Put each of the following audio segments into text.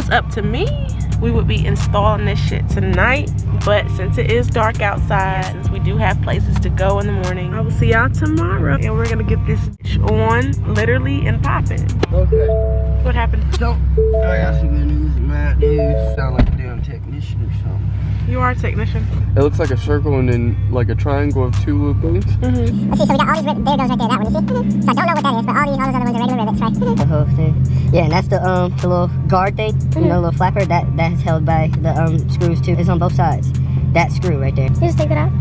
was up to me, we would be installing this shit tonight. But since it is dark outside, since we do have places to go in the morning, I will see y'all tomorrow. And we're gonna get this bitch on, literally, and popping. Okay. What happened? So, I got some good news and bad news. Sound like a damn technician or something. You are a technician. It looks like a circle and then like a triangle of two little things. Let's see, so we got all these rivets. There goes right there, that one, you see? So I don't know what that is, but all those other ones are regular rivets, right? The whole thing. Yeah, and that's the little guard thing, you know, little flapper, that's held by the screws too. It's on both sides. That screw right there. You just take that out?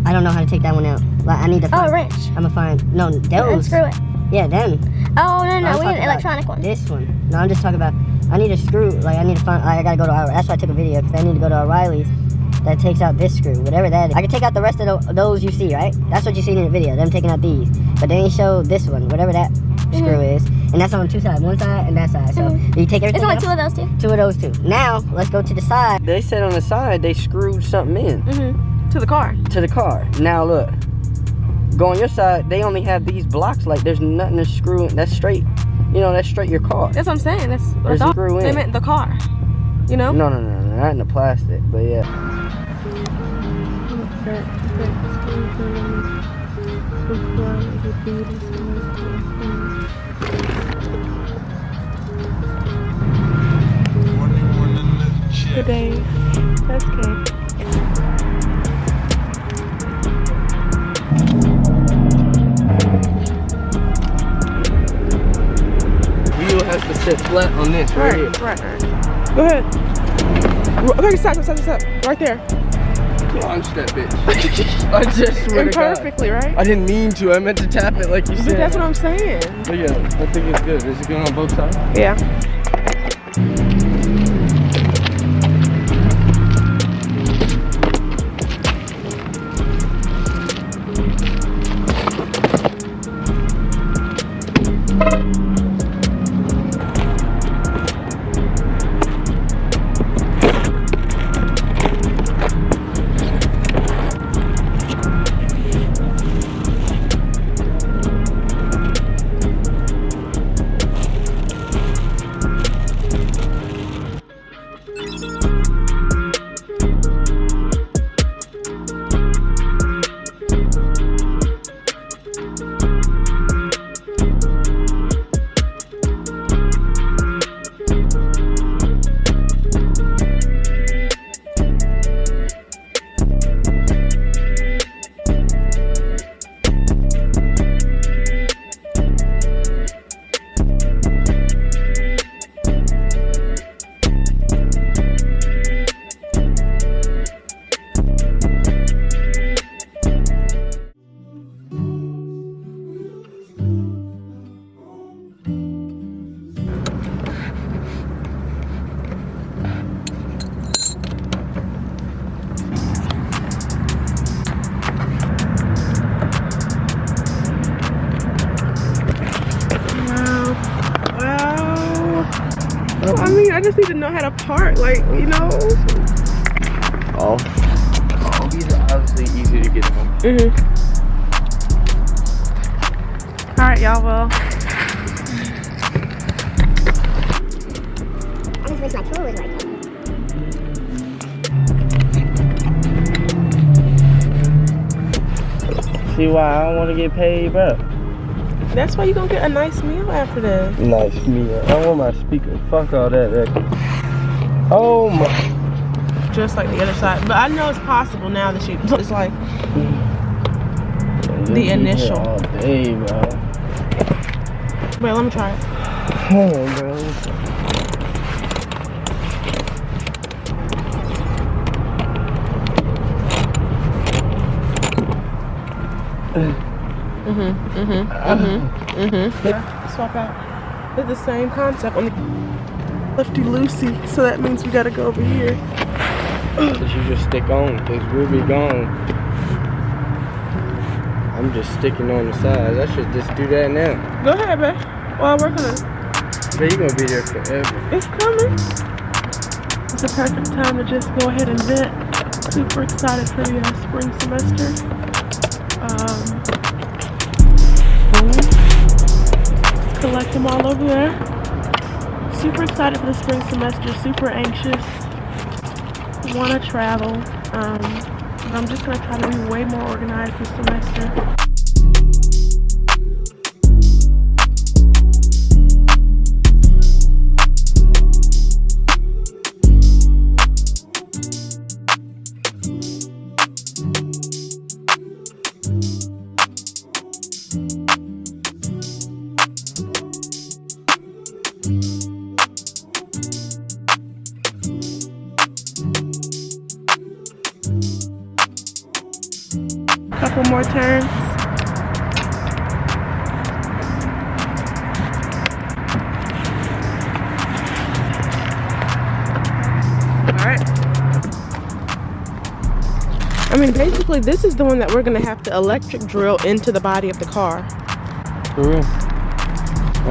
I don't know how to take that one out. Like, I need to find, oh, a wrench. I'm gonna find, no, those. Unscrew it. Yeah, them. Oh, no, we need an electronic one. This one. No, I'm just talking about, I need a screw, like I need to find, I gotta go to our, that's why I took a video, because I need to go to O'Reilly's that takes out this screw, whatever that is. I can take out the rest of those you see, right? That's what you see in the video, them taking out these. But they ain't show this one, whatever that screw is. And that's on two sides, one side and that side. So you take everything. It's only else? two of those two. Two of those two. Now, let's go to the side. They said on the side, they screwed something in. To the car. To the car. Now look, go on your side, they only have these blocks, like there's nothing to screw in. That's straight, you know, that's straight your car. That's what I'm saying. That's there's a screw in. They meant the car, you know? No, not in the plastic, but yeah. Good day. That's good. Wheel has to sit flat on this right here. Right. Go ahead. Okay, stop. Right there. Launch that bitch. I just swear to God. Perfectly, right? I didn't mean to. I meant to tap it like you said. But that's what I'm saying. But yeah, I think it's good. Is it good on both sides? Yeah. I mean, I just need to know how to part, like, you know. Oh, these are obviously easy to get home. All right, y'all. Well, I just wish my tool was working. See why I don't want to get paid, bro? that's why you gonna get a nice meal after this. Nice meal. I want my speaker. Fuck all that. Oh my. Just like the other side. But I know it's possible now that you, it's like the initial. All day, bro. Wait, let me try it. Hold on, bro. Yeah, swap out. It's the same concept on the lefty loosey, so that means we gotta go over here. Cause you just stick on, cause we'll be gone. I'm just sticking on the sides. I should just do that now. Go ahead, babe. While I work on it. But you're gonna be there forever. It's coming. It's a perfect time to just go ahead and vent. Super excited for the spring semester. Boom. Just collect them all over there. Super excited for the spring semester, super anxious, want to travel. But I'm just going to try to be way more organized this semester. Couple more turns. Alright. I mean, basically, this is the one that we're going to have to electric drill into the body of the car. For real? I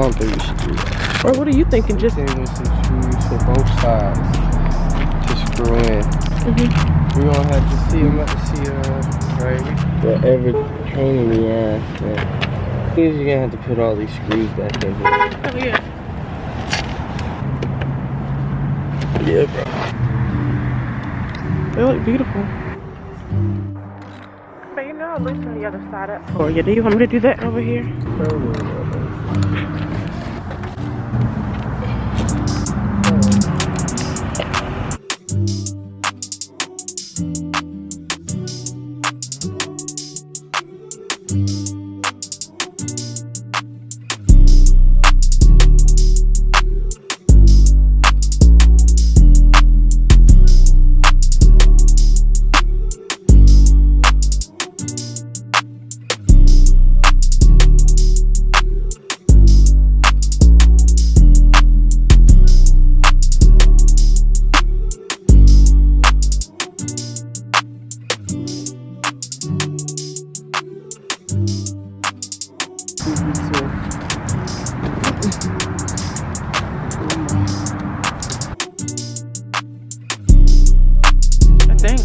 don't think we should do that. Or what are you thinking? Just with some screws for both sides to screw in. We're going to have to see, I'm about to see, right? Whatever training we have. But you're going to have to put all these screws back in here. Oh, yeah. Yeah, bro. They look beautiful. But you know, at least on the other side up. Oh, yeah, do you want me to do that over here?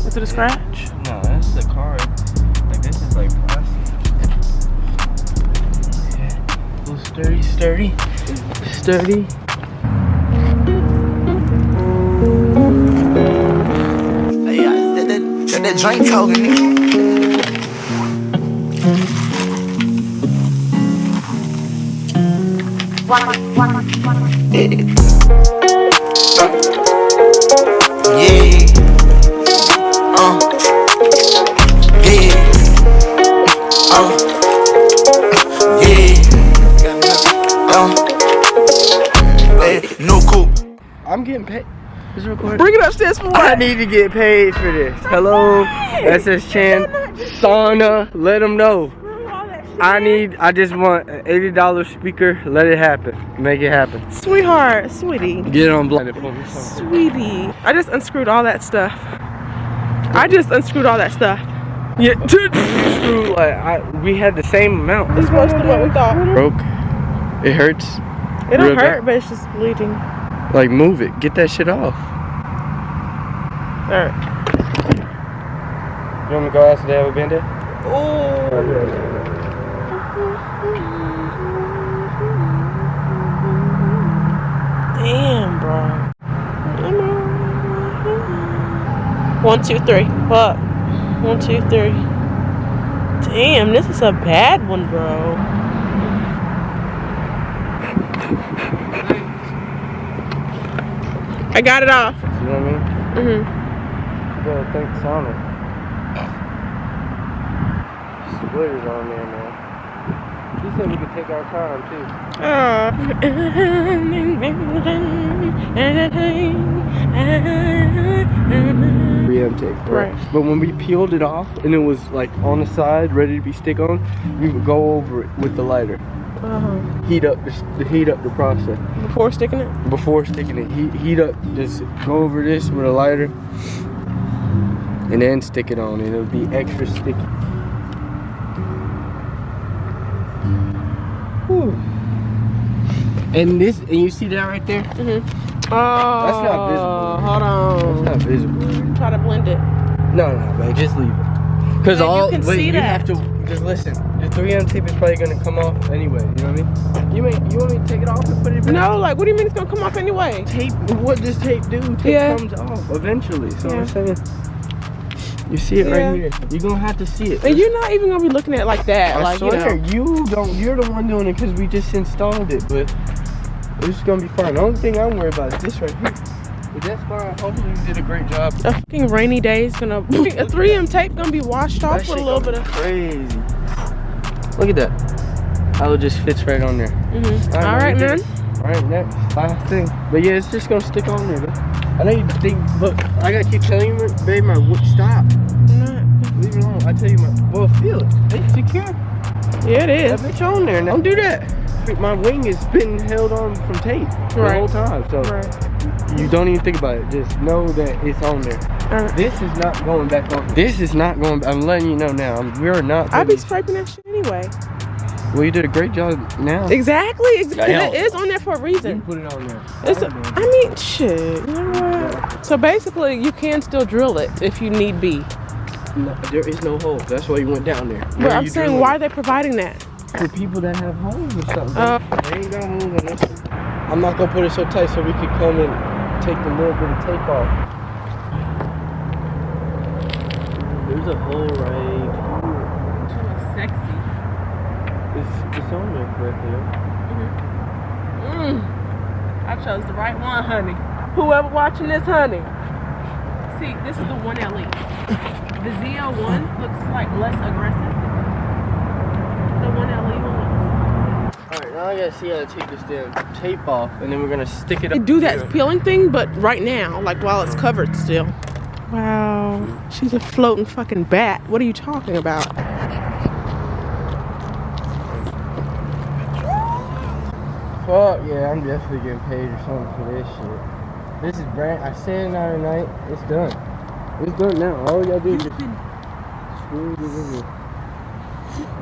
Is it a scratch? No, that's the car. Like, this is like plastic. Yeah. A little sturdy. Sturdy. That drink talking, nigga. Yeah. No cool. I'm getting paid. Is it recording? Bring it upstairs for what? I need to get paid for this. Hello, SS Chan, Sauna. Let them know. I just want an $80 speaker. Let it happen. Make it happen. Sweetheart, sweetie. Get it on blinded for me. Sweetie. I just unscrewed all that stuff. Yeah, screw, like, we had the same amount. It's worse than what we thought. Broke. It hurts. It don't Real hurt, bad. but it's just bleeding. Like, move it. Get that shit off. Alright. You want me to go ask if they have a band-aid? Damn, bro. 1, 2, 3. Fuck. 1, 2, 3. Damn, this is a bad one, bro. I got it off. You know what I mean? You gotta thank Sauna. Splitters on there, man. He said we could take our time, too. Pre-intake, Right. But when we peeled it off and it was like on the side, ready to be stick on, we would go over it with the lighter. Heat up the process. Before sticking it? Before sticking it, heat up, just go over this with a lighter and then stick it on and it'll be extra sticky. Whew. And you see that right there? Oh, That's not visible. Hold on. It's not visible. Try to blend it. No, man, just leave it. Cause Man, you can see you that. have to just listen. 3M tape is probably gonna come off anyway. You know what I mean? You want me to take it off and put it back? No, like, what do you mean it's gonna come off anyway? Tape. What does tape do? Tape comes off eventually. So I'm saying. You see it right here. You're gonna have to see it. And you're not even gonna be looking at it like that. I like, swear, you don't. You're the one doing it because we just installed it. But it's gonna be fine. The only thing I'm worried about is this right here. But that's fine. Hopefully you did a great job. A fucking rainy day is gonna. A 3M tape gonna be washed off with a little bit of. Crazy. Look at that. How it just fits right on there. All right, man. All right, next last thing. But yeah, it's just gonna stick on there. Though. I know you think, but I gotta keep telling you, babe, my wood stop. Leave it alone. I tell you, well, feel it. It's secure. Yeah, it is. That bitch on there. Now, don't do that. My wing has been held on from tape the whole time. So you don't even think about it. Just know that it's on there. This is not going back on. This is not going. I'm letting you know now. We're not. I'll be scraping that shit anyway. Well, you did a great job now. Exactly. It is on there for a reason. You put it on there. I mean, shit. You know what? So basically, you can still drill it if you need be. No, there is no hole. That's why you went down there. But I'm saying, why are they providing that? For people that have holes or something. They ain't got holes in this. I'm not gonna put it so tight so we could come and take the little bit of tape off. There's a hole right. That looks sexy. It's on there correctly. I chose the right one, honey. Whoever watching this, honey. See, this is the 1LE. The ZL1 looks like less aggressive. The 1LE one looks. Alright, now I gotta see how to take this damn tape off and then we're gonna stick it up. You do that peeling thing, but right now, like while it's covered still. Wow, she's a floating fucking bat. What are you talking about? Fuck yeah, I'm definitely getting paid or something for this shit. This is brand. I sand it out tonight. It's done. It's done now. All we gotta do is just screw it in here.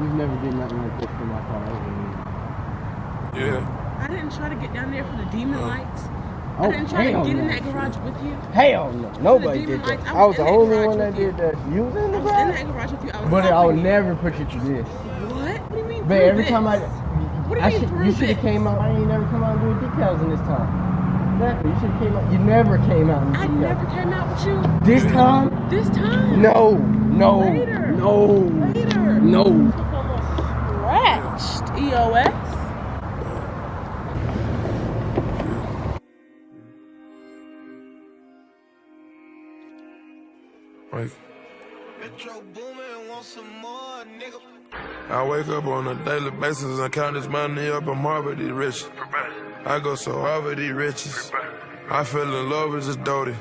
We've never did nothing like this for my car. I didn't try to get down there for the demon lights. Oh, I didn't try to get in that garage with you. Hell no. Nobody did that. I was the only one that did that. You was in the garage? I was in that garage with you. But I would never put you through this. What? What do you mean? But every time you should have came out. I ain't never come out and do decals in this time. Exactly. You should have came out. You never came out and I never came out with you. This time? This time? No. Later. No. Later. No. Scratched. EOS. I wake up on a daily basis and count this money up. I'm already rich. I go so hard with these riches. I fell in love with this Doty.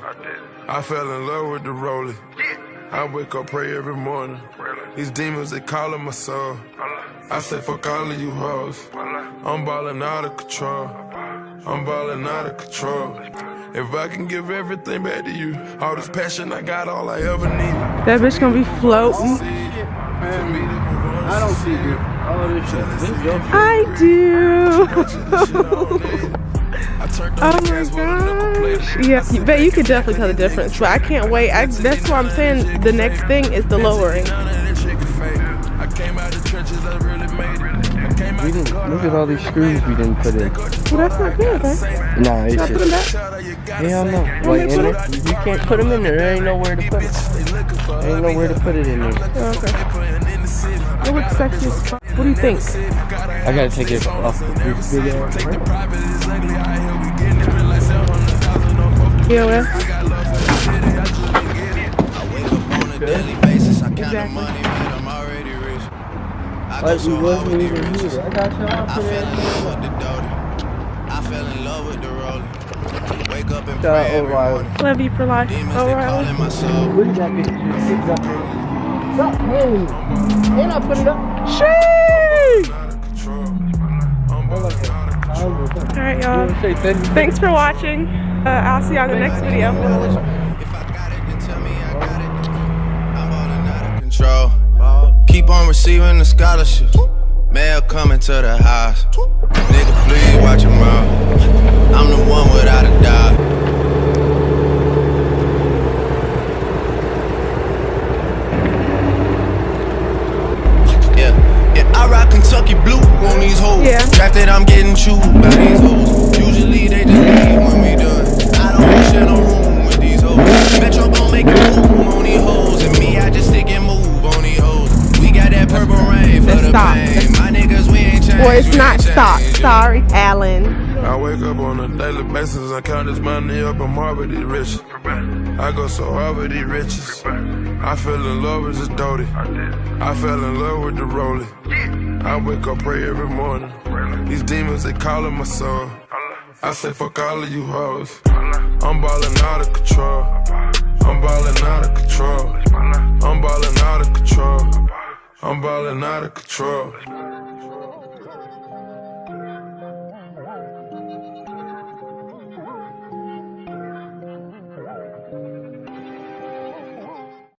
I fell in love with the Rollie. I wake up, pray every morning. These demons, they calling my soul. I say fuck all of you hoes. I'm balling out of control. I'm balling out of control. If I can give everything back to you, all this passion I got, all I ever need. That bitch gonna be floating. I don't see you. All this shit. This is your shit. I do. Oh my gosh. Yeah, but you could definitely tell the difference. But I can't wait. That's why I'm saying the next thing is the lowering. We didn't, look at all these screws we didn't put in. Well, that's not good, right? Nah, it's Put them just. back? Hell no. Like, in there, you can't put them in there. There ain't nowhere to put it. There ain't nowhere to put it in there. Oh, okay. It looks sexy as fuck. What do you think? I gotta take it off the big ass. EOS? Exactly. Like we wasn't even here. I got you off for that. I fell in love with the Rollie. Wake up and Shout out pray every O'Reilly. morning. Love you for life. Demons, they O'Reilly. calling my soul. Look at that bitch. Stop playing. And I put it up. Sheesh! Alright, y'all. Say thank you. Thanks for watching. I'll see you on the next video. If I got it, then tell me I got it. I'm balling out of control. Keep on receiving the scholarships. Mail coming to the house. Nigga, please watch your mouth. I'm the one without a doubt. Yeah, I I'm getting chewed by these hoes. Usually they just leave when we done. I don't share no room with these hoes. Metro gon' make it boom on these hoes. And me, I just stick and move on these hoes. We got that purple rain for the pain. My niggas, we ain't changed. Or it's not stock. Sorry, Alan. I wake up on a daily basis and count this money up and marvel these riches. I go so hard with these riches. I fell in love with this doty. I fell in love with the rolling. I wake up, pray every morning. These demons, they calling my soul. I say fuck all of you hoes. I'm ballin' out of control. I'm ballin' out of control. I'm ballin' out of control. I'm ballin' out of control.